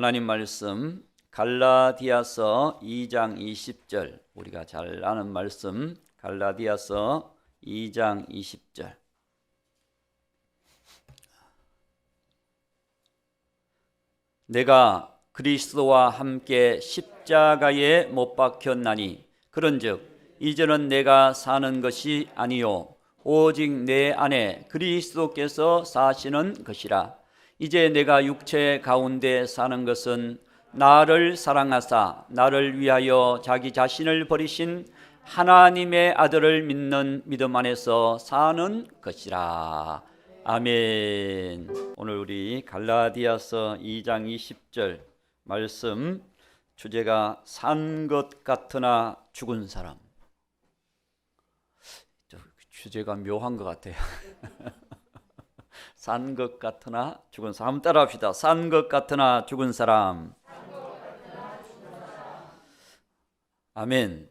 하나님 말씀 갈라디아서 2장 20절, 우리가 잘 아는 말씀 갈라디아서 2장 20절. 내가 그리스도와 함께 십자가에 못 박혔나니 그런즉 이제는 내가 사는 것이 아니요 오직 내 안에 그리스도께서 사시는 것이라. 이제 내가 육체 가운데 사는 것은 나를 사랑하사 나를 위하여 자기 자신을 버리신 하나님의 아들을 믿는 믿음 안에서 사는 것이라. 아멘. 오늘 우리 갈라디아서 2장 20절 말씀 주제가 산 것 같으나 죽은 사람. 주제가 묘한 것 같아요. 산 것 같으나 죽은 사람. 한번 따라 합시다. 산 것 같으나 죽은 사람. 아멘.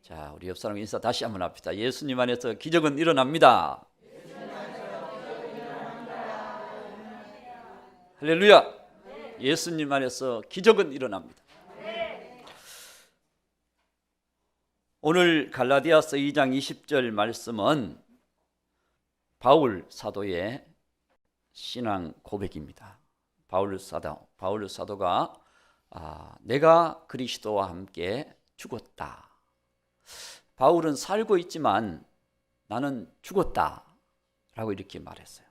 자, 우리 옆 사람 인사 다시 한번 합시다. 예수님 안에서 기적은 일어납니다. 할렐루야. 예수님 안에서 기적은 일어납니다. 오늘 갈라디아서 2장 20절 말씀은 바울 사도의 신앙 고백입니다. 바울 사도가 내가 그리스도와 함께 죽었다. 바울은 살고 있지만 나는 죽었다 라고 이렇게 말했어요.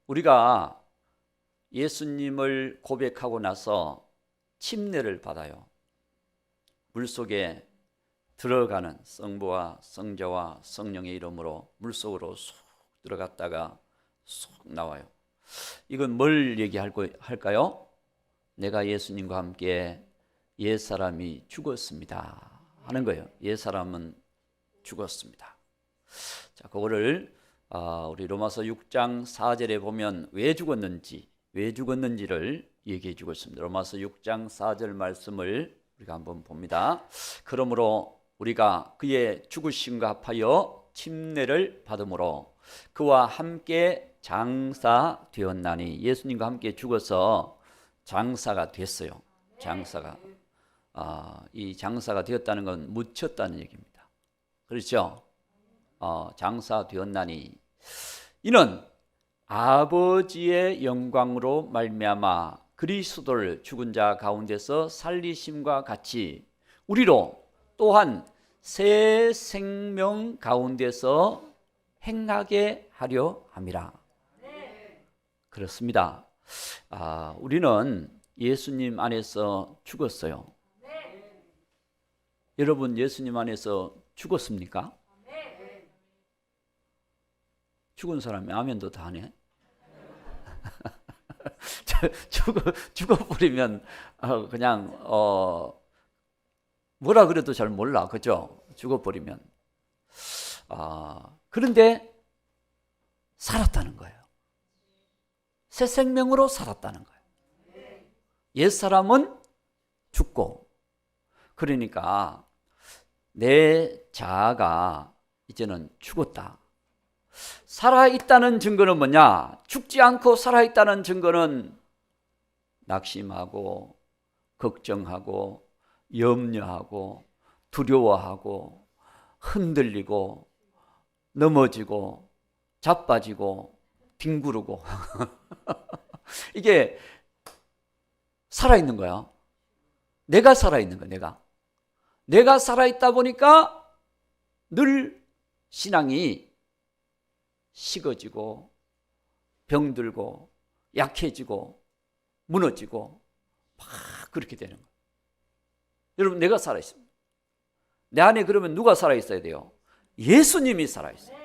우리가 예수님을 고백하고 나서 침례를 받아요. 물속에 들어가는 성부와 성자와 성령의 이름으로 물속으로 쏙 들어갔다가 쏙 나와요. 이건 뭘 얘기할까요? 내가 예수님과 함께 옛사람이 죽었습니다 하는 거예요. 옛사람은 죽었습니다. 자, 그거를 우리 로마서 6장 4절에 보면 왜 죽었는지를 얘기해 주고 있습니다. 로마서 6장 4절 말씀을 우리가 한번 봅니다. 그러므로 우리가 그의 죽으심과 합하여 침례를 받음으로 그와 함께 장사되었나니. 예수님과 함께 죽어서 장사가 됐어요. 이 장사가 되었다는 건 묻혔다는 얘기입니다. 그렇죠? 장사되었나니 이는 아버지의 영광으로 말미암아 그리스도를 죽은 자 가운데서 살리심과 같이 우리로 또한 새 생명 가운데서 행하게 하려 함이라. 그렇습니다. 우리는 예수님 안에서 죽었어요. 여러분 예수님 안에서 죽었습니까? 죽은 사람이 아멘도 다 하네. 죽어버리면 그냥 뭐라 그래도 잘 몰라. 그죠? 죽어버리면. 그런데 살았다는 거예요. 새 생명으로 살았다는 거예요. 옛사람은 죽고, 그러니까 내 자아가 이제는 죽었다. 살아있다는 증거는 뭐냐? 죽지 않고 살아있다는 증거는 낙심하고 걱정하고 염려하고 두려워하고 흔들리고 넘어지고 자빠지고 뒹구르고 이게 살아있는 거야. 내가 살아있는 거야. 내가 살아있다 보니까 늘 신앙이 식어지고 병들고 약해지고 무너지고 막 그렇게 되는 거예요. 여러분 내가 살아있습니다. 내 안에 그러면 누가 살아있어야 돼요? 예수님이 살아있어요.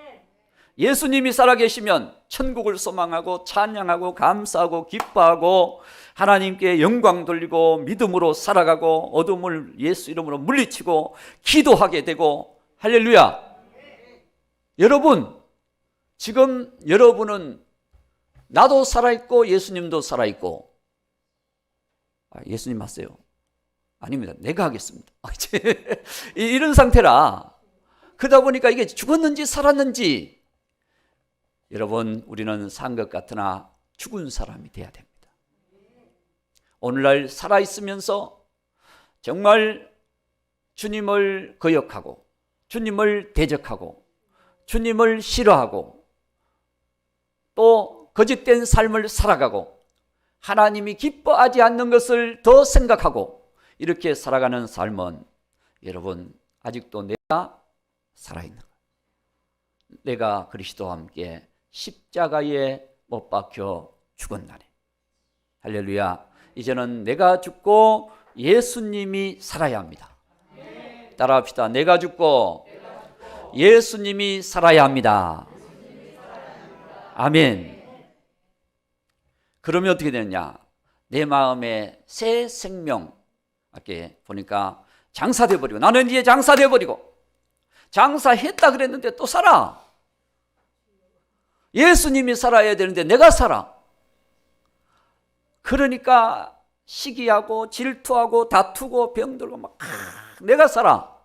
예수님이 살아계시면 천국을 소망하고 찬양하고 감사하고 기뻐하고 하나님께 영광 돌리고 믿음으로 살아가고 어둠을 예수 이름으로 물리치고 기도하게 되고. 할렐루야. 여러분 지금 여러분은 나도 살아있고 예수님도 살아있고. 예수님 하세요? 아닙니다. 내가 하겠습니다. 이런 상태라. 그러다 보니까 이게 죽었는지 살았는지. 여러분 우리는 산 것 같으나 죽은 사람이 돼야 됩니다. 오늘날 살아있으면서 정말 주님을 거역하고 주님을 대적하고 주님을 싫어하고 또 거짓된 삶을 살아가고 하나님이 기뻐하지 않는 것을 더 생각하고 이렇게 살아가는 삶은 여러분 아직도 내가 살아있는 거예요. 내가 그리스도와 함께 십자가에 못 박혀 죽었나니. 할렐루야. 이제는 내가 죽고 예수님이 살아야 합니다. 따라합시다. 내가 죽고 예수님이 살아야 합니다. 아멘. 그러면 어떻게 되느냐? 내 마음에 새 생명, 이렇게 보니까 장사돼 버리고, 나는 이제 장사돼 버리고, 장사했다 그랬는데 또 살아. 예수님이 살아야 되는데 내가 살아. 그러니까 시기하고 질투하고 다투고 병들고 막 내가 살아.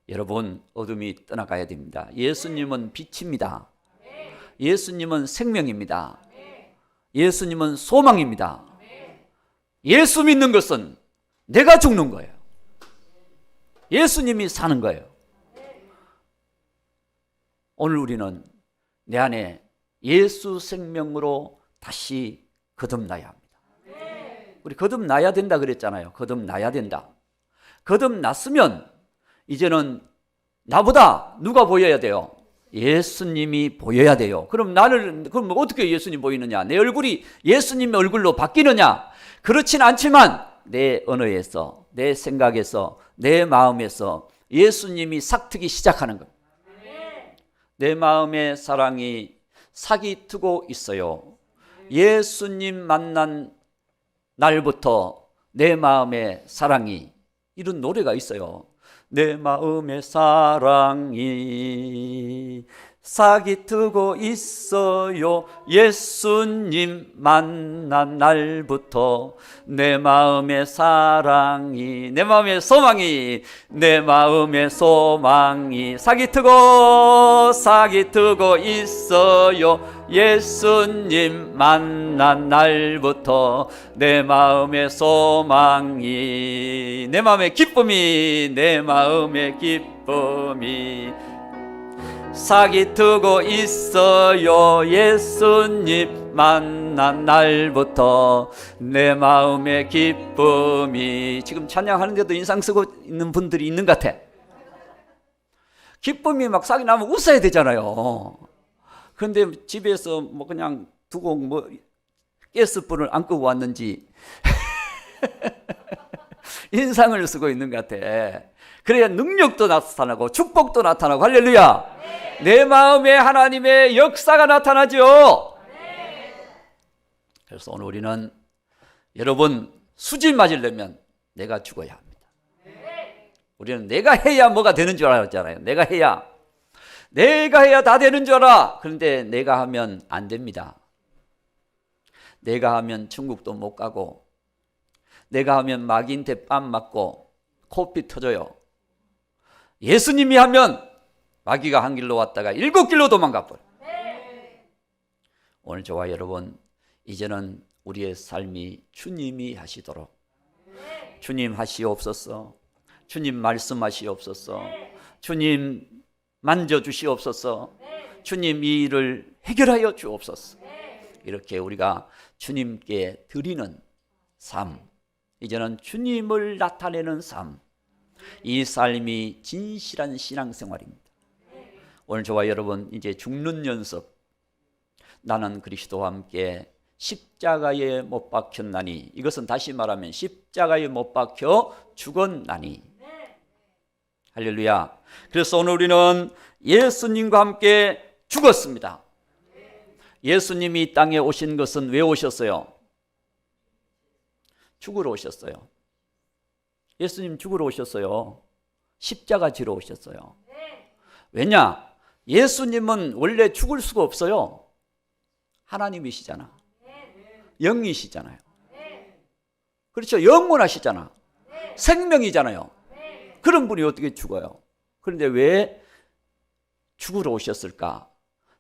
여러분, 어둠이 떠나가야 됩니다. 예수님은 빛입니다. 예수님은 생명입니다. 예수님은 소망입니다. 예수 믿는 것은 내가 죽는 거예요. 예수님이 사는 거예요. 오늘 우리는 내 안에 예수 생명으로 다시 거듭나야 합니다. 우리 거듭나야 된다 그랬잖아요. 거듭나야 된다. 거듭났으면 이제는 나보다 누가 보여야 돼요? 예수님이 보여야 돼요. 그럼 그럼 어떻게 예수님 보이느냐? 내 얼굴이 예수님의 얼굴로 바뀌느냐? 그렇진 않지만 내 언어에서, 내 생각에서, 내 마음에서 예수님이 싹트기 시작하는 겁니다. 내 마음의 사랑이 싹이 트고 있어요. 예수님 만난 날부터 내 마음의 사랑이, 이런 노래가 있어요. 내 마음의 사랑이 싹이 트고 있어요. 예수님 만난 날부터 내 마음의 사랑이, 내 마음의 소망이, 내 마음의 소망이 싹이 트고 있어요. 예수님 만난 날부터 내 마음의 소망이, 내 마음의 기쁨이, 내 마음의 기쁨이 싹이 트고 있어요. 예수님 만난 날부터 내 마음의 기쁨이. 지금 찬양하는데도 인상 쓰고 있는 분들이 있는 것 같아. 기쁨이 막 싹이 나면 웃어야 되잖아요. 그런데 집에서 뭐 그냥 두고 뭐 가스불을 안 끄고 왔는지 인상을 쓰고 있는 것 같아. 그래야 능력도 나타나고 축복도 나타나고. 할렐루야. 내 마음에 하나님의 역사가 나타나죠. 그래서 오늘 우리는 여러분 수질 맞으려면 내가 죽어야 합니다. 우리는 내가 해야 뭐가 되는 줄 알았잖아요. 내가 해야 다 되는 줄 알아. 그런데 내가 하면 안 됩니다. 내가 하면 천국도 못 가고, 내가 하면 마귀한테 뺨 맞고 코피 터져요. 예수님이 하면 마귀가 한 길로 왔다가 7길로 도망가 버려. 오늘 저와 여러분, 이제는 우리의 삶이 주님이 하시도록, 주님 하시옵소서, 주님 말씀하시옵소서, 주님 만져주시옵소서, 주님 이 일을 해결하여 주옵소서. 이렇게 우리가 주님께 드리는 삶, 이제는 주님을 나타내는 삶, 이 삶이 진실한 신앙생활입니다. 오늘 저와 여러분, 이제 죽는 연습, 나는 그리스도와 함께 십자가에 못 박혔나니, 이것은 다시 말하면 십자가에 못 박혀 죽었나니. 할렐루야. 그래서 오늘 우리는 예수님과 함께 죽었습니다. 예수님이 이 땅에 오신 것은 왜 오셨어요? 죽으러 오셨어요. 예수님 죽으러 오셨어요. 십자가 지러 오셨어요. 왜냐? 예수님은 원래 죽을 수가 없어요. 하나님이시잖아. 영이시잖아요. 그렇죠? 영원하시잖아. 생명이잖아요. 그런 분이 어떻게 죽어요? 그런데 왜 죽으러 오셨을까?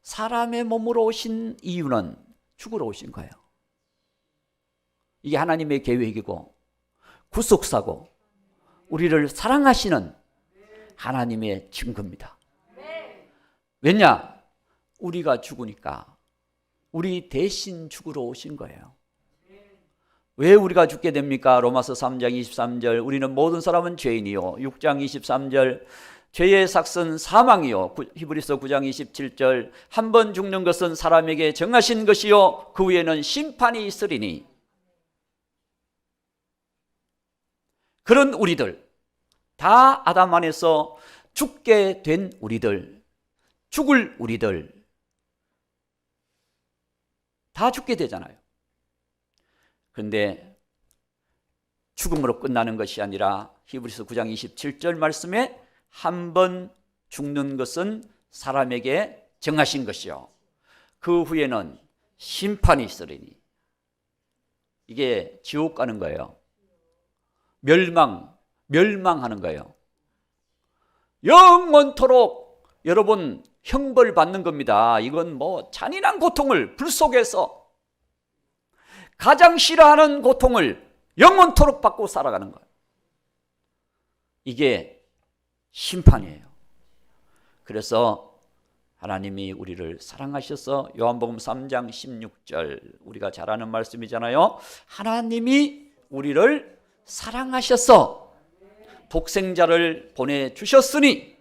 사람의 몸으로 오신 이유는 죽으러 오신 거예요. 이게 하나님의 계획이고 구속사고 우리를 사랑하시는 하나님의 증거입니다. 왜냐? 우리가 죽으니까 우리 대신 죽으러 오신 거예요. 왜 우리가 죽게 됩니까? 로마서 3장 23절 우리는 모든 사람은 죄인이요. 6장 23절 죄의 삭은 사망이요. 히브리서 9장 27절 한 번 죽는 것은 사람에게 정하신 것이요 그 후에는 심판이 있으리니. 그런 우리들 다 아담 안에서 죽게 된 우리들, 죽을 우리들 다 죽게 되잖아요. 그런데 죽음으로 끝나는 것이 아니라 히브리서 9장 27절 말씀에 한 번 죽는 것은 사람에게 정하신 것이요 그 후에는 심판이 있으리니. 이게 지옥 가는 거예요. 멸망하는 거예요. 영원토록 여러분 형벌 받는 겁니다. 이건 뭐 잔인한 고통을 불 속에서 가장 싫어하는 고통을 영원토록 받고 살아가는 거예요. 이게 심판이에요. 그래서 하나님이 우리를 사랑하셔서 요한복음 3장 16절 우리가 잘 아는 말씀이잖아요. 하나님이 우리를 사랑하셔서 독생자를 보내주셨으니.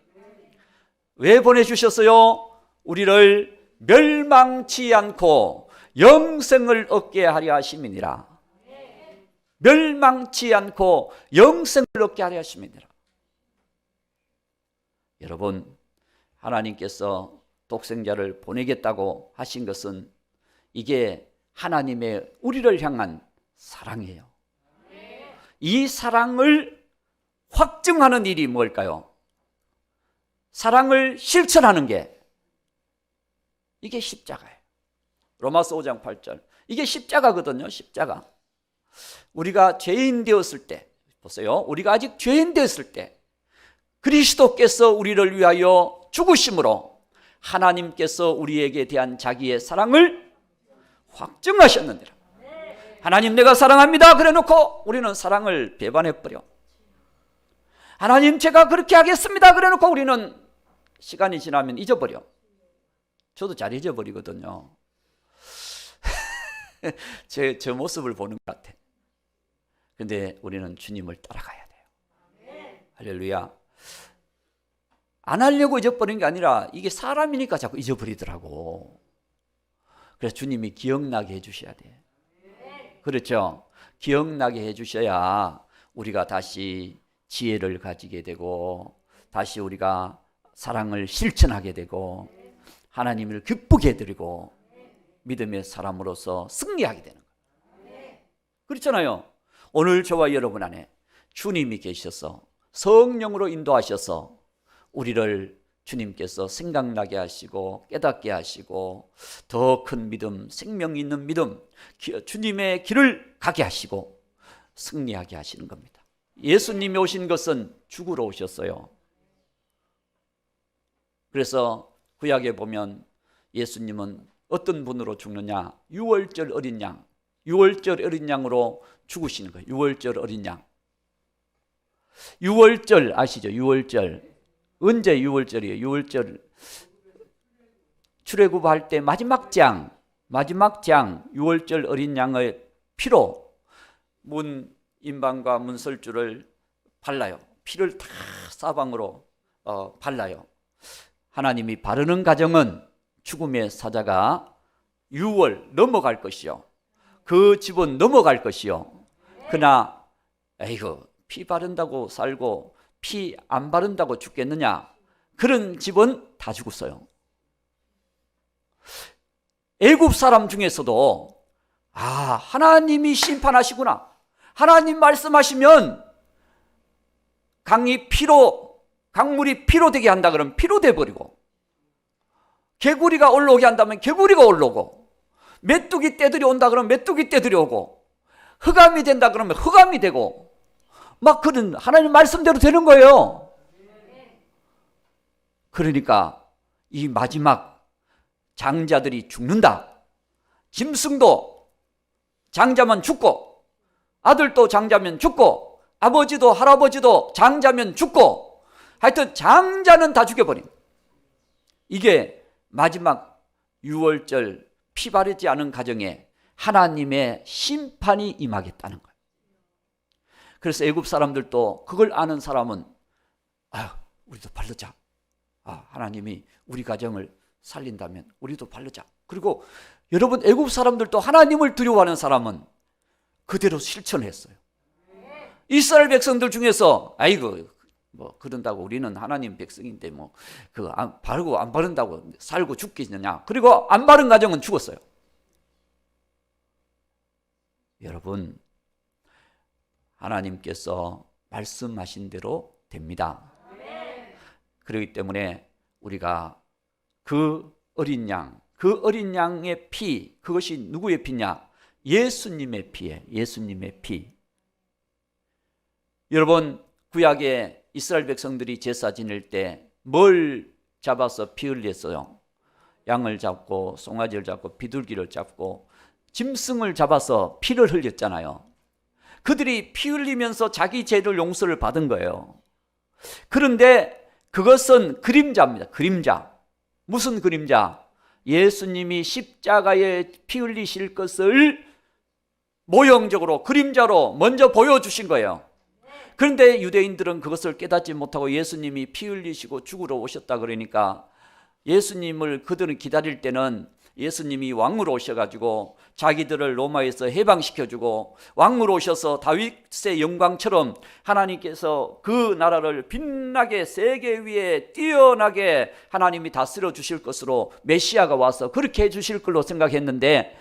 왜 보내주셨어요? 우리를 멸망치 않고 영생을 얻게 하려 하심이니라. 멸망치 않고 영생을 얻게 하려 하심이니라. 여러분, 하나님께서 독생자를 보내겠다고 하신 것은 이게 하나님의 우리를 향한 사랑이에요. 이 사랑을 확증하는 일이 뭘까요? 사랑을 실천하는 게 이게 십자가예요. 로마서 5장 8절 이게 십자가거든요. 십자가. 우리가 죄인 되었을 때 보세요. 우리가 아직 죄인 되었을 때 그리스도께서 우리를 위하여 죽으심으로 하나님께서 우리에게 대한 자기의 사랑을 확증하셨는데라. 하나님 내가 사랑합니다 그래 놓고 우리는 사랑을 배반해버려. 하나님 제가 그렇게 하겠습니다 그래 놓고 우리는 시간이 지나면 잊어버려. 저도 잘 잊어버리거든요. 제 모습을 보는 것 같아. 근데 우리는 주님을 따라가야 돼요. 할렐루야. 안 하려고 잊어버린 게 아니라 이게 사람이니까 자꾸 잊어버리더라고. 그래서 주님이 기억나게 해주셔야 돼. 그렇죠? 기억나게 해주셔야 우리가 다시 지혜를 가지게 되고 다시 우리가 사랑을 실천하게 되고 하나님을 기쁘게 해드리고 믿음의 사람으로서 승리하게 되는 거예요. 그렇잖아요. 오늘 저와 여러분 안에 주님이 계셔서 성령으로 인도하셔서 우리를 주님께서 생각나게 하시고 깨닫게 하시고 더 큰 믿음, 생명 있는 믿음, 주님의 길을 가게 하시고 승리하게 하시는 겁니다. 예수님이 오신 것은 죽으러 오셨어요. 그래서 구약에 보면 예수님은 어떤 분으로 죽느냐? 유월절 어린 양, 유월절 어린 양으로 죽으시는 거예요. 유월절 어린 양. 유월절 아시죠? 유월절. 언제 유월절이에요? 유월절 출애굽할 때 마지막 장 유월절 어린 양의 피로 문 인방과 문설주를 발라요. 피를 다 사방으로 발라요. 하나님이 바르는 과정은 죽음의 사자가 유월 넘어갈 것이요. 그 집은 넘어갈 것이요. 그러나 에이구 피 바른다고 살고 피 안 바른다고 죽겠느냐? 그런 집은 다 죽었어요. 애굽 사람 중에서도 하나님이 심판하시구나. 하나님 말씀하시면 강물이 피로 되게 한다 그러면 피로 돼버리고 개구리가 올라오게 한다면 개구리가 올라오고 메뚜기 떼들이 온다 그러면 메뚜기 떼들이 오고 흑암이 된다 그러면 흑암이 되고 막 그런 하나님 말씀대로 되는 거예요. 그러니까 이 마지막 장자들이 죽는다. 짐승도 장자만 죽고 아들도 장자면 죽고 아버지도 할아버지도 장자면 죽고 하여튼 장자는 다 죽여버린. 이게 마지막 유월절 피 바르지 않은 가정에 하나님의 심판이 임하겠다는 거예요. 그래서 애굽 사람들도 그걸 아는 사람은 우리도 바르자. 하나님이 우리 가정을 살린다면 우리도 바르자. 그리고 여러분, 애굽 사람들도 하나님을 두려워하는 사람은 그대로 실천했어요. 이스라엘 백성들 중에서 아이고 뭐 그런다고 우리는 하나님 백성인데 뭐 그 바르고 안 바른다고 살고 죽겠느냐. 그리고 안 바른 가정은 죽었어요. 여러분, 하나님께서 말씀하신 대로 됩니다. 그렇기 때문에 우리가 그 어린 양의 피, 그것이 누구의 피냐? 예수님의 피에, 예수님의 피. 여러분, 구약에 이스라엘 백성들이 제사 지낼 때 뭘 잡아서 피 흘렸어요? 양을 잡고 송아지를 잡고 비둘기를 잡고 짐승을 잡아서 피를 흘렸잖아요. 그들이 피 흘리면서 자기 죄를 용서를 받은 거예요. 그런데 그것은 그림자입니다. 그림자. 무슨 그림자? 예수님이 십자가에 피 흘리실 것을 모형적으로 그림자로 먼저 보여주신 거예요. 그런데 유대인들은 그것을 깨닫지 못하고 예수님이 피 흘리시고 죽으러 오셨다 그러니까 예수님을 그들은 기다릴 때는 예수님이 왕으로 오셔가지고 자기들을 로마에서 해방시켜주고 왕으로 오셔서 다윗의 영광처럼 하나님께서 그 나라를 빛나게 세계 위에 뛰어나게 하나님이 다스려 주실 것으로 메시아가 와서 그렇게 해주실 걸로 생각했는데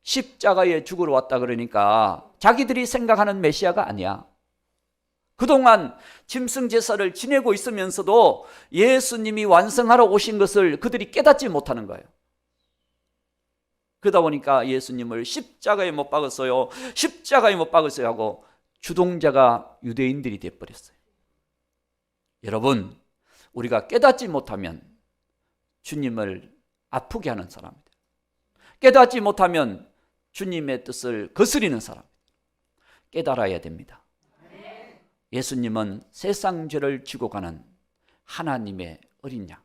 십자가에 죽으러 왔다 그러니까 자기들이 생각하는 메시아가 아니야. 그동안 짐승 제사를 지내고 있으면서도 예수님이 완성하러 오신 것을 그들이 깨닫지 못하는 거예요. 그러다 보니까 예수님을 십자가에 못 박았어요. 십자가에 못 박았어요 하고 주동자가 유대인들이 되어버렸어요. 여러분, 우리가 깨닫지 못하면 주님을 아프게 하는 사람입니다. 깨닫지 못하면 주님의 뜻을 거스리는 사람입니다. 깨달아야 됩니다. 예수님은 세상 죄를 지고 가는 하나님의 어린 양.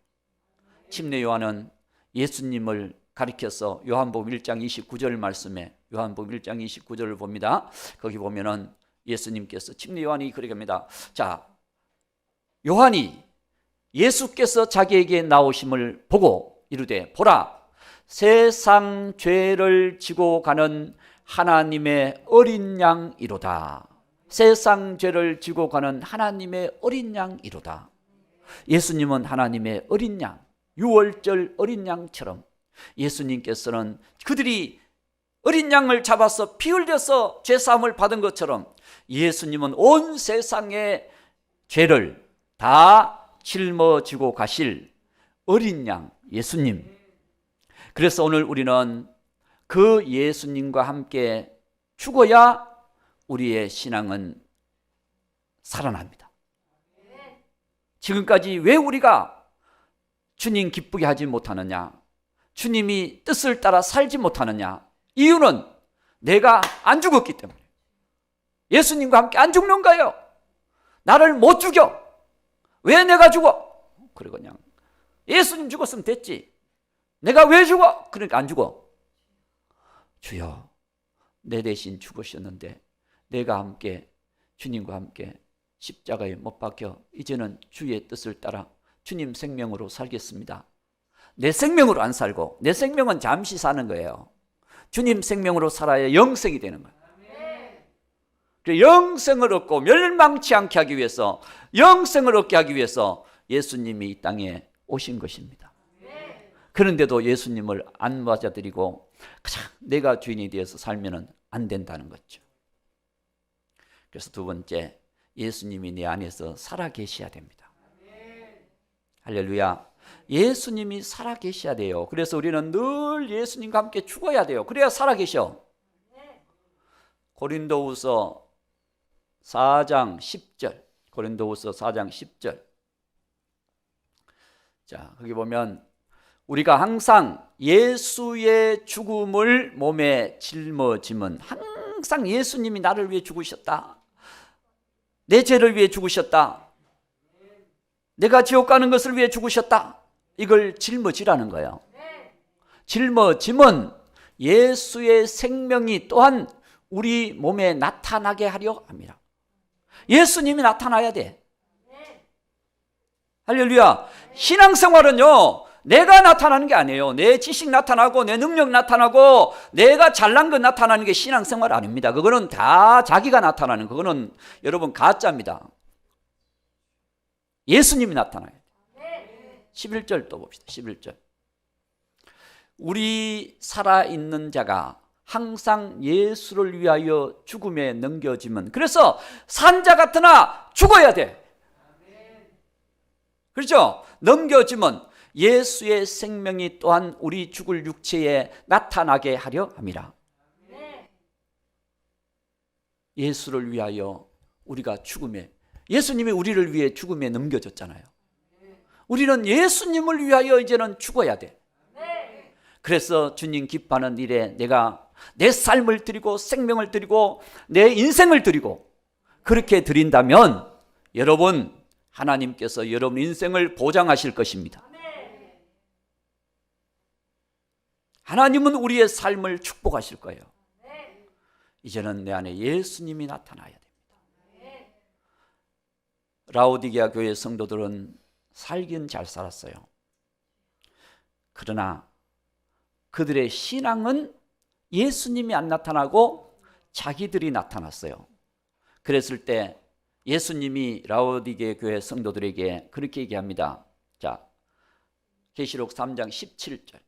침례 요한은 예수님을 가리켜서 요한복음 1장 29절 말씀에 요한복음 1장 29절을 봅니다. 거기 보면은 예수님께서 침례 요한이 그렇게 합니다. 자, 요한이 예수께서 자기에게 나오심을 보고 이르되 보라, 세상 죄를 지고 가는 하나님의 어린 양이로다. 세상 죄를 지고 가는 하나님의 어린 양이로다. 예수님은 하나님의 어린 양, 유월절 어린 양처럼 예수님께서는 그들이 어린 양을 잡아서 피 흘려서 죄사함을 받은 것처럼 예수님은 온 세상의 죄를 다 짊어지고 가실 어린 양 예수님. 그래서 오늘 우리는 그 예수님과 함께 죽어야 우리의 신앙은 살아납니다. 지금까지 왜 우리가 주님 기쁘게 하지 못하느냐? 주님이 뜻을 따라 살지 못하느냐? 이유는 내가 안 죽었기 때문에. 예수님과 함께 안 죽는 거예요. 나를 못 죽여. 왜 내가 죽어? 그리고 그냥 예수님 죽었으면 됐지. 내가 왜 죽어? 그러니까 안 죽어. 주여, 내 대신 죽으셨는데 내가 함께 주님과 함께 십자가에 못 박혀 이제는 주의 뜻을 따라 주님 생명으로 살겠습니다. 내 생명으로 안 살고, 내 생명은 잠시 사는 거예요. 주님 생명으로 살아야 영생이 되는 거예요. 영생을 얻고 멸망치 않게 하기 위해서, 영생을 얻게 하기 위해서 예수님이 이 땅에 오신 것입니다. 그런데도 예수님을 안 맞아들이고 그냥 내가 주인이 되어서 살면 안 된다는 거죠. 그래서 두 번째, 예수님이 내 안에서 살아 계셔야 됩니다. 할렐루야. 예수님이 살아 계셔야 돼요. 그래서 우리는 늘 예수님과 함께 죽어야 돼요. 그래야 살아 계셔. 고린도후서 4장 10절. 고린도후서 4장 10절. 자, 거기 보면 우리가 항상 예수의 죽음을 몸에 짊어짐은 항상 항상 예수님이 나를 위해 죽으셨다, 내 죄를 위해 죽으셨다, 내가 지옥 가는 것을 위해 죽으셨다, 이걸 짊어지라는 거예요. 짊어짐은 예수의 생명이 또한 우리 몸에 나타나게 하려 합니다. 예수님이 나타나야 돼. 할렐루야. 신앙생활은요, 내가 나타나는 게 아니에요. 내 지식 나타나고 내 능력 나타나고 내가 잘난 것 나타나는 게 신앙생활 아닙니다. 그거는 다 자기가 나타나는, 그거는 여러분 가짜입니다. 예수님이 나타나야 돼요. 11절 또 봅시다. 11절. 우리 살아있는 자가 항상 예수를 위하여 죽음에 넘겨지면, 그래서 산자 같으나 죽어야 돼. 그렇죠? 넘겨지면 예수의 생명이 또한 우리 죽을 육체에 나타나게 하려 함이라. 예수를 위하여 우리가 죽음에, 예수님이 우리를 위해 죽음에 넘겨졌잖아요. 우리는 예수님을 위하여 이제는 죽어야 돼. 그래서 주님 기뻐하는 일에 내가 내 삶을 드리고 생명을 드리고 내 인생을 드리고, 그렇게 드린다면 여러분, 하나님께서 여러분 인생을 보장하실 것입니다. 하나님은 우리의 삶을 축복하실 거예요. 이제는 내 안에 예수님이 나타나야 됩니다. 라오디게아 교회 성도들은 살긴 잘 살았어요. 그러나 그들의 신앙은 예수님이 안 나타나고 자기들이 나타났어요. 그랬을 때 예수님이 라오디게아 교회 성도들에게 그렇게 얘기합니다. 자, 계시록 3장 17절.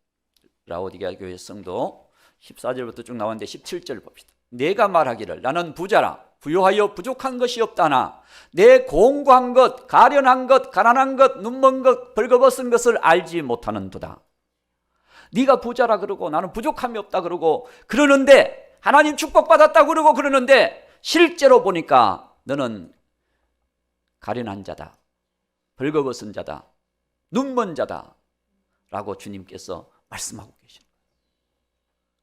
라오디게아 교회 성도 14절부터 쭉 나왔는데 17절 봅시다. 내가 말하기를 나는 부자라 부요하여 부족한 것이 없다나 내 공고한 것, 가련한 것, 가난한 것, 눈먼 것, 벌거벗은 것을 알지 못하는도다. 네가 부자라 그러고 나는 부족함이 없다 그러고 그러는데, 하나님 축복받았다 그러고 그러는데 실제로 보니까 너는 가련한 자다, 벌거벗은 자다, 눈먼 자다 라고 주님께서 말씀하고 계십니다.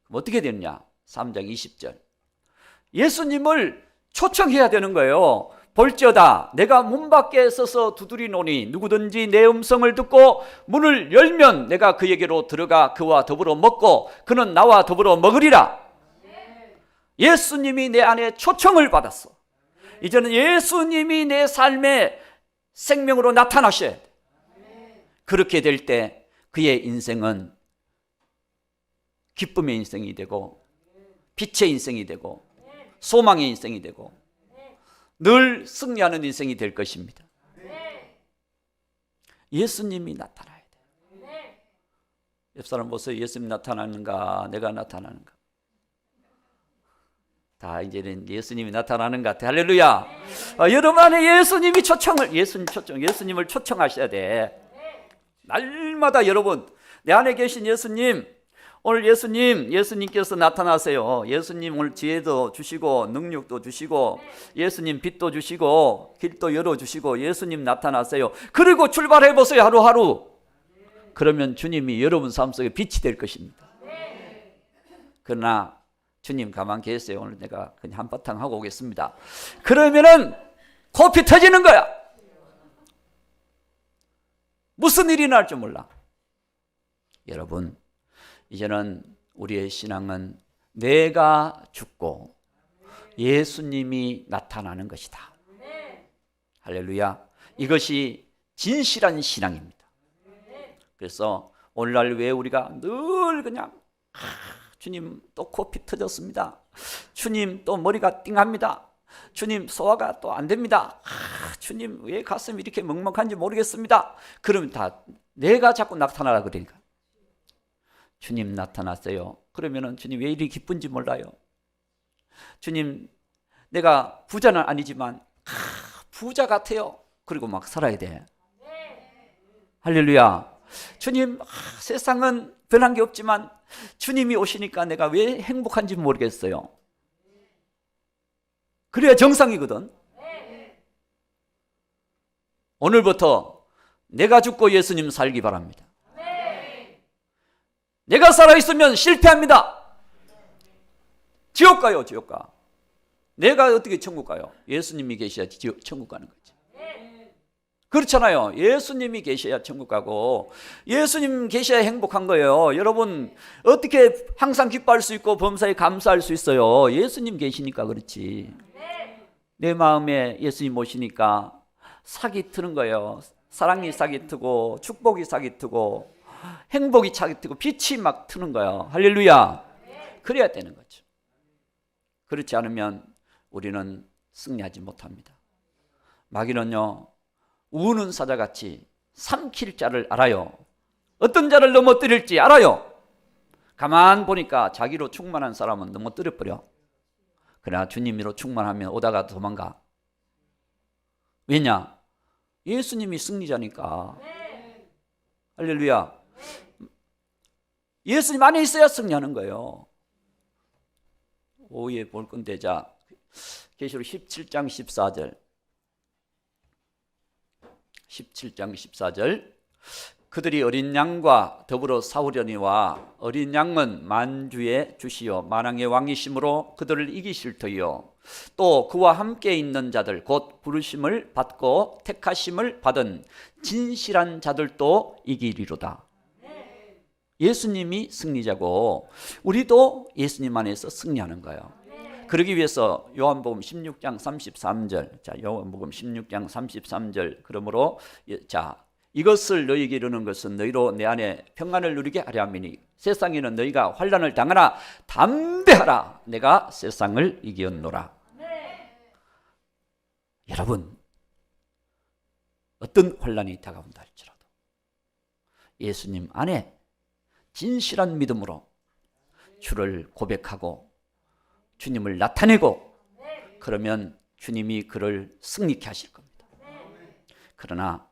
그럼 어떻게 되느냐? 3장 20절. 예수님을 초청해야 되는 거예요. 볼지어다 내가 문 밖에 서서 두드리노니 누구든지 내 음성을 듣고 문을 열면 내가 그에게로 들어가 그와 더불어 먹고 그는 나와 더불어 먹으리라. 예수님이 내 안에 초청을 받았어. 이제는 예수님이 내 삶의 생명으로 나타나셔야 돼. 그렇게 될 때 그의 인생은 기쁨의 인생이 되고 빛의 인생이 되고 소망의 인생이 되고 늘 승리하는 인생이 될 것입니다. 예수님이 나타나야 돼. 옆 사람 보세요. 예수님 나타나는가 내가 나타나는가? 다 이제는 예수님이 나타나는 것 같아. 할렐루야. 여러분 안에 예수님이 예수님을 초청하셔야 돼. 날마다 여러분 내 안에 계신 예수님, 오늘 예수님께서 나타나세요. 예수님 오늘 지혜도 주시고 능력도 주시고 예수님 빛도 주시고 길도 열어주시고 예수님 나타나세요. 그리고 출발해보세요. 하루하루. 그러면 주님이 여러분 삶 속에 빛이 될 것입니다. 그러나 주님 가만 계세요. 오늘 내가 그냥 한바탕 하고 오겠습니다. 그러면은 코피 터지는 거야. 무슨 일이 날 줄 몰라. 여러분, 이제는 우리의 신앙은 내가 죽고 예수님이 나타나는 것이다. 할렐루야. 이것이 진실한 신앙입니다. 그래서 오늘날 왜 우리가 늘 그냥 주님 또 코피 터졌습니다. 주님 또 머리가 띵합니다. 주님 소화가 또 안 됩니다. 주님 왜 가슴이 이렇게 먹먹한지 모르겠습니다. 그러면 다 내가 자꾸 나타나라 그러니까. 주님 나타났어요. 그러면은 주님 왜 이리 기쁜지 몰라요. 주님 내가 부자는 아니지만 부자 같아요. 그리고 막 살아야 돼. 할렐루야. 주님 세상은 변한 게 없지만 주님이 오시니까 내가 왜 행복한지 모르겠어요. 그래야 정상이거든. 오늘부터 내가 죽고 예수님 살기 바랍니다. 내가 살아있으면 실패합니다. 지옥 가요, 지옥 가. 내가 어떻게 천국 가요? 예수님이 계셔야 천국 가는 거지. 그렇잖아요. 예수님이 계셔야 천국 가고 예수님 계셔야 행복한 거예요. 여러분 어떻게 항상 기뻐할 수 있고 범사에 감사할 수 있어요? 예수님 계시니까 그렇지. 내 마음에 예수님 오시니까 삭이 트는 거예요. 사랑이 삭이 트고 축복이 삭이 트고 행복이 삭이 트고 빛이 막 트는 거예요. 할렐루야. 그래야 되는 거죠. 그렇지 않으면 우리는 승리하지 못합니다. 마귀는요, 우는 사자같이 삼킬 자를 알아요. 어떤 자를 넘어뜨릴지 알아요. 가만 보니까 자기로 충만한 사람은 넘어뜨려버려. 그러나 주님으로 충만하면 오다가 도망가. 왜냐? 예수님이 승리자니까. 할렐루야. 예수님 안에 있어야 승리하는 거예요. 오후에 볼 건데, 자, 계시록 17장 14절. 17장 14절. 그들이 어린 양과 더불어 싸우려니와 어린 양은 만주의 주시요 만왕의 왕이심으로 그들을 이기실 터이요 또 그와 함께 있는 자들 곧 부르심을 받고 택하심을 받은 진실한 자들도 이기리로다. 예수님이 승리자고 우리도 예수님 안에서 승리하는 거예요. 그러기 위해서 요한복음 16장 33절, 자, 요한복음 16장 33절. 그러므로 자, 이것을 너희에게 이르는 것은 너희로 내 안에 평안을 누리게 하려 함이니 세상에는 너희가 환난을 당하나 담대하라 내가 세상을 이겼노라. 여러분, 어떤 환난이 다가온다 할지라도 예수님 안에 진실한 믿음으로 주를 고백하고 주님을 나타내고 그러면 주님이 그를 승리케 하실 겁니다. 그러나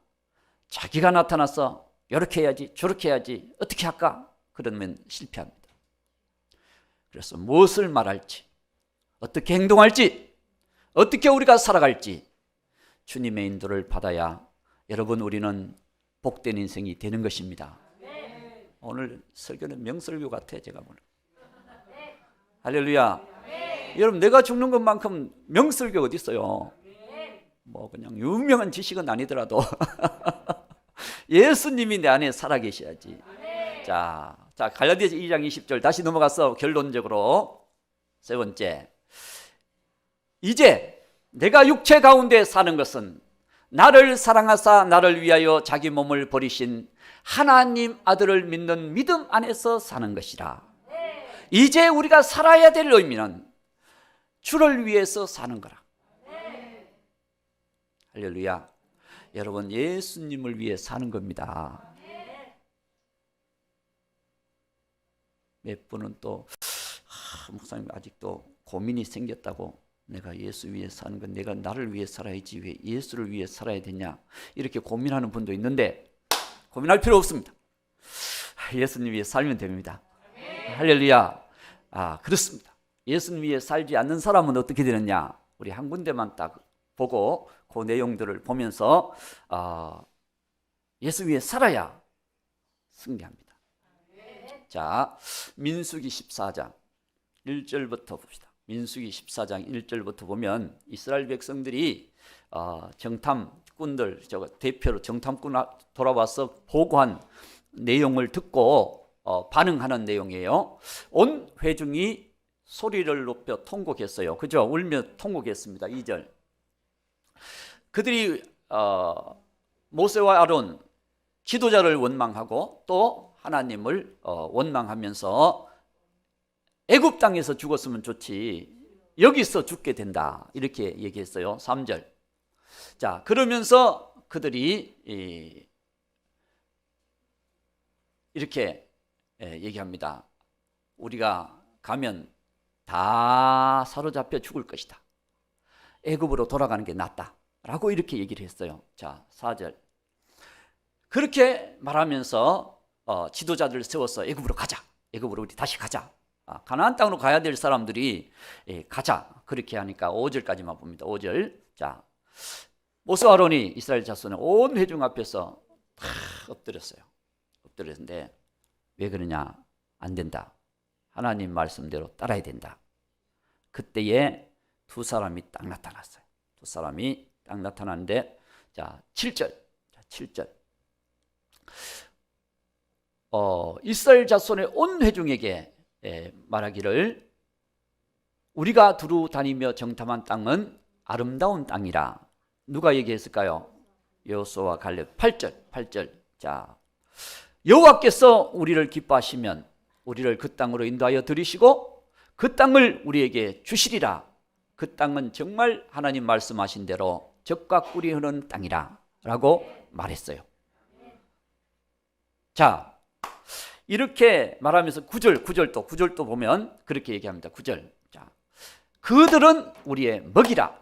자기가 나타나서 이렇게 해야지 저렇게 해야지 어떻게 할까? 그러면 실패합니다. 그래서 무엇을 말할지 어떻게 행동할지 어떻게 우리가 살아갈지 주님의 인도를 받아야 여러분 우리는 복된 인생이 되는 것입니다. 오늘 설교는 명설교 같아 제가 보는. 할렐루야. 여러분 내가 죽는 것만큼 명설교 어디 있어요? 뭐 그냥 유명한 지식은 아니더라도 예수님이 내 안에 살아계셔야지. 자 갈라디아서 2장 20절 다시 넘어가서 결론적으로 세 번째, 이제 내가 육체 가운데 사는 것은 나를 사랑하사 나를 위하여 자기 몸을 버리신 하나님 아들을 믿는 믿음 안에서 사는 것이라. 이제 우리가 살아야 될 의미는 주를 위해서 사는 거라. 할렐루야. 여러분 예수님을 위해 사는 겁니다. 몇 분은 또 목사님 아직도 고민이 생겼다고, 내가 예수 위해 사는 건 내가 나를 위해 살아야지 왜 예수를 위해 살아야 되냐 이렇게 고민하는 분도 있는데 고민할 필요 없습니다. 예수님 위해 살면 됩니다. 할렐루야. 그렇습니다. 예수님 위해 살지 않는 사람은 어떻게 되느냐, 우리 한 군데만 딱 보고 그 내용들을 보면서 예수 위해 살아야 승리합니다. 자, 민수기 14장 1절부터 봅시다. 민수기 14장 1절부터 보면 이스라엘 백성들이 정탐꾼들, 대표로 정탐꾼 돌아와서 보고한 내용을 듣고 반응하는 내용이에요. 온 회중이 소리를 높여 통곡했어요. 그죠? 울며 통곡했습니다. 2절. 그들이 모세와 아론 지도자를 원망하고 또 하나님을 원망하면서 애굽 땅에서 죽었으면 좋지 여기서 죽게 된다 이렇게 얘기했어요. 3절. 자, 그러면서 그들이 이렇게 얘기합니다. 우리가 가면 다 사로잡혀 죽을 것이다. 애굽으로 돌아가는 게 낫다 라고 이렇게 얘기를 했어요. 자, 4절. 그렇게 말하면서 지도자들을 세워서 애굽으로 가자. 애굽으로 우리 다시 가자. 가나안 땅으로 가야 될 사람들이 가자. 그렇게 하니까 5절까지만 봅니다. 5절. 자, 모세와 아론이 이스라엘 자손의 온 회중 앞에서 다 엎드렸어요. 엎드렸는데 왜 그러냐? 안 된다. 하나님 말씀대로 따라야 된다. 그때에 두 사람이 딱 나타났어요. 두 사람이 딱 나타났는데, 자, 7절. 자, 7절. 이스라엘 자손의 온 회중에게 말하기를 우리가 두루 다니며 정탐한 땅은 아름다운 땅이라. 누가 얘기했을까요? 여호수아와 갈렙. 8절. 자, 여호와께서 우리를 기뻐하시면 우리를 그 땅으로 인도하여 들이시고 그 땅을 우리에게 주시리라. 그 땅은 정말 하나님 말씀하신 대로 젖과 꿀이 흐르는 땅이라 라고 말했어요. 자, 이렇게 말하면서 9절도 보면 그렇게 얘기합니다. 9절. 자, 그들은 우리의 먹이라.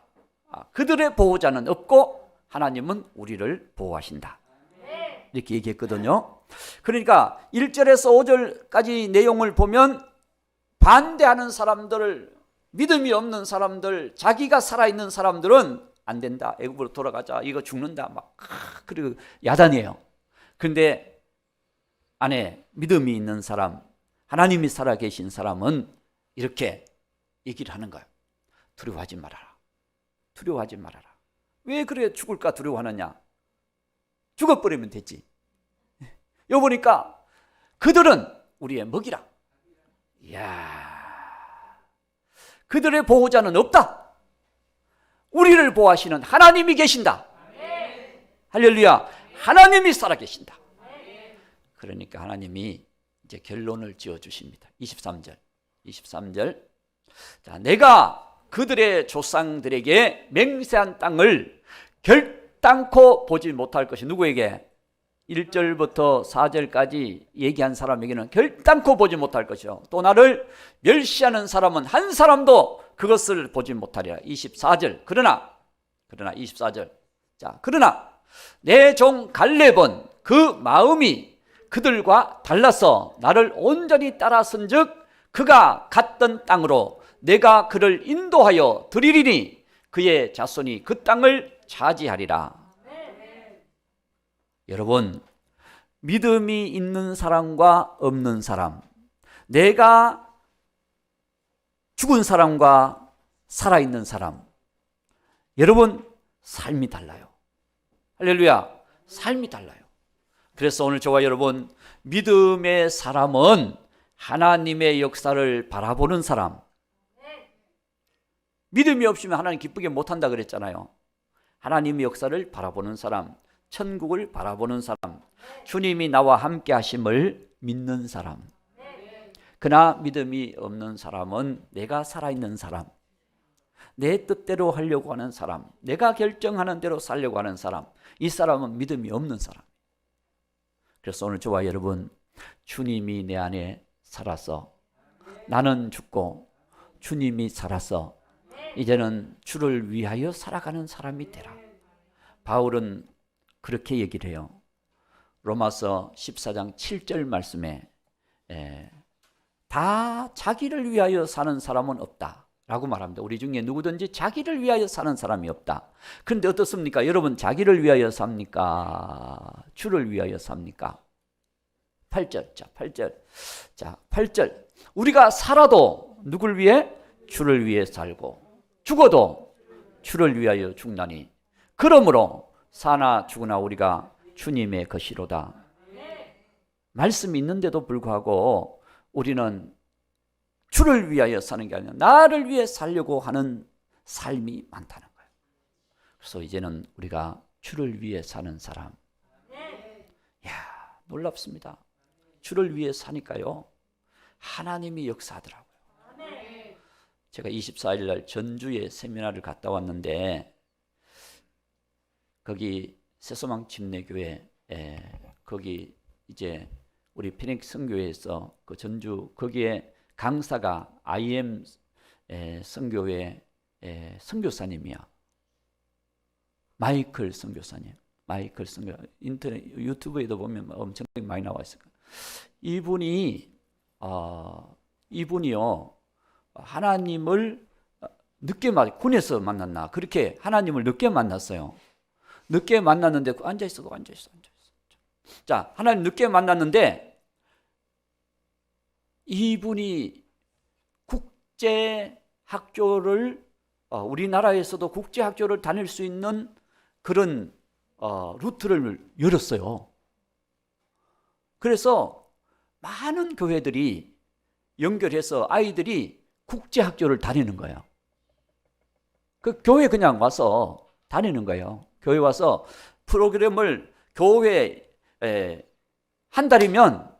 그들의 보호자는 없고 하나님은 우리를 보호하신다. 이렇게 얘기했거든요. 그러니까 1절에서 5절까지 내용을 보면 반대하는 사람들, 믿음이 없는 사람들, 자기가 살아있는 사람들은 안 된다, 애굽으로 돌아가자, 이거 죽는다, 막 그리고 야단이에요. 그런데 안에 믿음이 있는 사람, 하나님이 살아계신 사람은 이렇게 얘기를 하는 거예요. 두려워하지 말아라. 두려워하지 말아라. 왜 그래 죽을까 두려워하느냐? 죽어버리면 되지. 여기 보니까 그들은 우리의 먹이라. 이야, 그들의 보호자는 없다. 우리를 보호하시는 하나님이 계신다. 할렐루야. 하나님이 살아계신다. 그러니까 하나님이 이제 결론을 지어주십니다. 23절. 자, 내가 그들의 조상들에게 맹세한 땅을 결단코 보지 못할 것이. 누구에게? 1절부터 4절까지 얘기한 사람에게는 결단코 보지 못할 것이요, 또 나를 멸시하는 사람은 한 사람도 그것을 보지 못하리라. 24절. 그러나 24절. 자, 그러나 내 종 갈렙은 그 마음이 그들과 달라서 나를 온전히 따라선즉 그가 갔던 땅으로 내가 그를 인도하여 드리리니 그의 자손이 그 땅을 차지하리라. 여러분, 믿음이 있는 사람과 없는 사람, 내가 죽은 사람과 살아있는 사람, 여러분 삶이 달라요. 할렐루야. 삶이 달라요. 그래서 오늘 저와 여러분, 믿음의 사람은 하나님의 역사를 바라보는 사람. 믿음이 없으면 하나님 기쁘게 못한다 그랬잖아요. 하나님의 역사를 바라보는 사람, 천국을 바라보는 사람, 주님이 나와 함께 하심을 믿는 사람. 그러나 믿음이 없는 사람은 내가 살아있는 사람, 내 뜻대로 하려고 하는 사람, 내가 결정하는 대로 살려고 하는 사람, 이 사람은 믿음이 없는 사람. 그래서 오늘 저와 여러분, 주님이 내 안에 살아서 나는 죽고 주님이 살아서 이제는 주를 위하여 살아가는 사람이 되라. 바울은 그렇게 얘기를 해요. 로마서 14장 7절 말씀에 다 자기를 위하여 사는 사람은 없다 라고 말합니다. 우리 중에 누구든지 자기를 위하여 사는 사람이 없다. 그런데 어떻습니까? 여러분, 자기를 위하여 삽니까? 주를 위하여 삽니까? 8절. 자, 8절. 우리가 살아도 누굴 위해? 주를 위해 살고 죽어도 주를 위하여 죽나니 그러므로 사나 죽으나 우리가 주님의 것이로다. 말씀이 있는데도 불구하고 우리는 주를 위하여 사는 게 아니라 나를 위해 살려고 하는 삶이 많다는 거예요. 그래서 이제는 우리가 주를 위해 사는 사람. 이야, 놀랍습니다. 주를 위해 사니까요, 하나님이 역사하더라고요. 제가 24일 날 전주에 세미나를 갔다 왔는데, 거기 새소망 침례교회, 거기 이제 우리 피닉 선교회에서 그 전주 거기에 강사가 IM 선교회 선교사님이야. 마이클 선교사님. 마이클 선교, 인터넷 유튜브에도 보면 엄청나게 많이 나와 있을 거예요. 이분이요, 하나님을 늦게 군에서 만났나 그렇게 하나님을 늦게 만났어요. 늦게 만났는데 앉아 있어. 자, 하나님 늦게 만났는데 이분이 국제 학교를 우리나라에서도 국제학교를 다닐 수 있는 그런 루트를 열었어요. 그래서 많은 교회들이 연결해서 아이들이 국제학교를 다니는 거예요. 그 교회 그냥 와서 다니는 거예요. 교회 와서 프로그램을 교회 한 달이면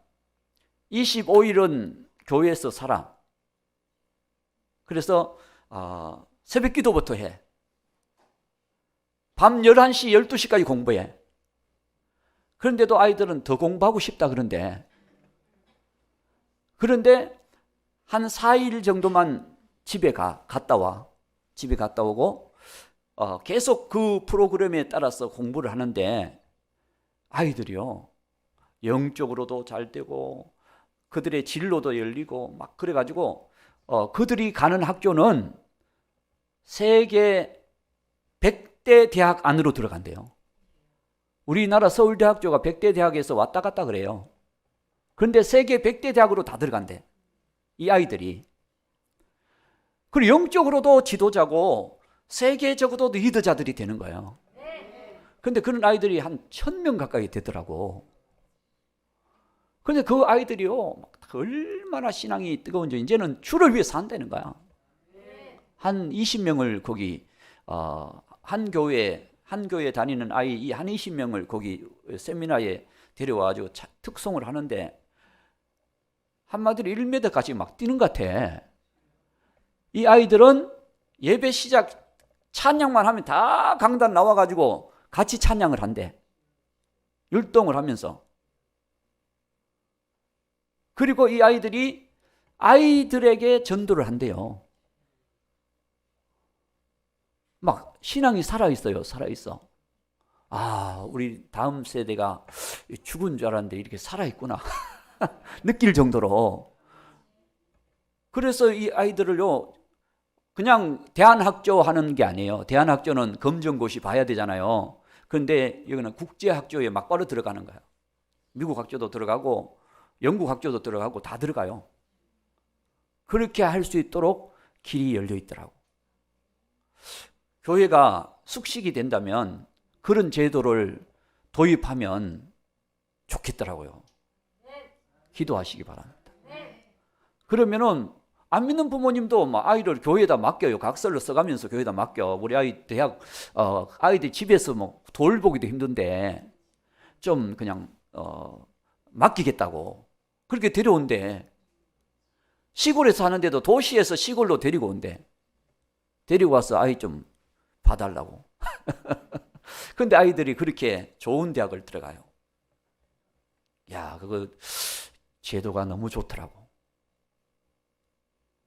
25일은 교회에서 살아. 그래서 새벽 기도부터 해. 밤 11시, 12시까지 공부해. 그런데도 아이들은 더 공부하고 싶다 그런데 한 4일 정도만 집에 갔다 와. 집에 갔다 오고 계속 그 프로그램에 따라서 공부를 하는데 아이들이요. 영적으로도 잘 되고 그들의 진로도 열리고 막 그래가지고 그들이 가는 학교는 세계 100대 대학 안으로 들어간대요. 우리나라 서울대학교가 100대 대학에서 왔다 갔다 그래요. 그런데 세계 100대 대학으로 다 들어간대. 이 아이들이. 그리고 영적으로도 지도자고 세계적으로도 리더자들이 되는 거예요. 그런데 그런 아이들이 한 1000명 가까이 되더라고. 그런데 그 아이들이요, 얼마나 신앙이 뜨거운지 이제는 주를 위해 산다는 거야. 한 20명을 거기 한 교회 다니는 아이 한 20명을 거기 세미나에 데려와가지고 특송을 하는데 한마디로 1m까지 막 뛰는 것 같아. 이 아이들은 예배 시작 찬양만 하면 다 강단 나와가지고 같이 찬양을 한대. 율동을 하면서. 그리고 이 아이들이 아이들에게 전도를 한대요. 막 신앙이 살아있어요. 살아있어. 우리 다음 세대가 죽은 줄 알았는데 이렇게 살아있구나. 느낄 정도로. 그래서 이 아이들을요, 그냥 대안학교 하는 게 아니에요. 대안학교는 검정고시 봐야 되잖아요. 그런데 여기는 국제학교에 막바로 들어가는 거예요. 미국 학교도 들어가고 영국 학교도 들어가고 다 들어가요. 그렇게 할 수 있도록 길이 열려 있더라고. 교회가 숙식이 된다면 그런 제도를 도입하면 좋겠더라고요. 기도하시기 바랍니다. 그러면은 안 믿는 부모님도 막 아이를 교회에다 맡겨요. 각서를 써가면서 교회에다 맡겨. 우리 아이 대학 아이들 집에서 뭐 돌보기도 힘든데 좀 그냥 맡기겠다고 그렇게 데려온대. 시골에서 하는데도 도시에서 시골로 데리고 온대. 데리고 와서 아이 좀 봐달라고. 근데 아이들이 그렇게 좋은 대학을 들어가요. 야, 그거 제도가 너무 좋더라고.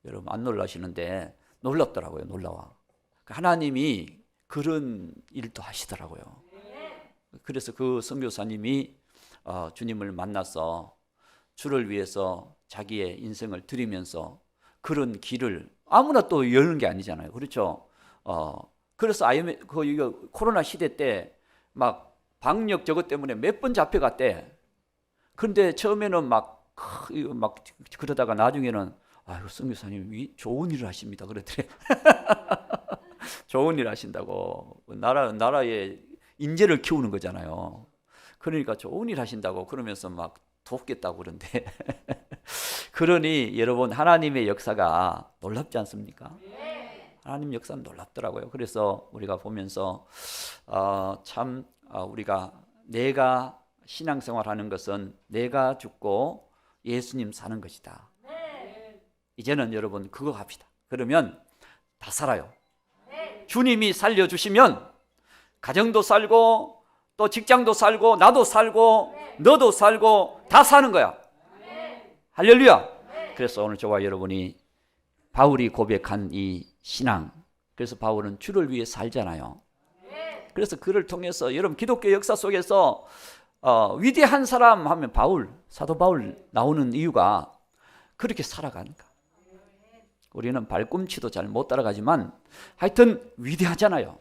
여러분 안 놀라시는데 놀랍더라고요. 놀라워. 하나님이 그런 일도 하시더라고요. 그래서 그 선교사님이 주님을 만나서 주를 위해서 자기의 인생을 드리면서 그런 길을 아무나 또 여는 게 아니잖아요. 그렇죠? 그래서 이거 코로나 시대 때 막 방역 저것 때문에 몇 번 잡혀갔대. 그런데 처음에는 막 그러다가 나중에는 선교사님 좋은 일을 하십니다. 그랬더래. 좋은 일 하신다고. 나라의 인재를 키우는 거잖아요. 그러니까 좋은 일 하신다고 그러면서 막 돕겠다고 그런데. 그러니 여러분 하나님의 역사가 놀랍지 않습니까? 하나님 역사는 놀랍더라고요. 그래서 우리가 보면서 참 우리가 내가 신앙생활하는 것은 내가 죽고 예수님 사는 것이다. 이제는 여러분 그거 합시다. 그러면 다 살아요. 주님이 살려주시면 가정도 살고 또 직장도 살고 나도 살고 너도 살고 다 사는 거야. 할렐루야. 그래서 오늘 저와 여러분이 바울이 고백한 이 신앙, 그래서 바울은 주를 위해 살잖아요. 그래서 그를 통해서 여러분 기독교 역사 속에서 위대한 사람 하면 사도 바울 나오는 이유가 그렇게 살아가니까. 우리는 발꿈치도 잘 못 따라가지만 하여튼 위대하잖아요.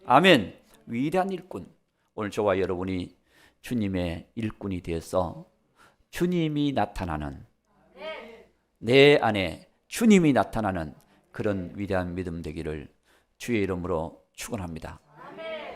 아멘. 위대한 일꾼. 오늘 저와 여러분이 주님의 일꾼이 되어서 주님이 나타나는, 내 안에 주님이 나타나는 그런 위대한 믿음 되기를 주의 이름으로 축원합니다.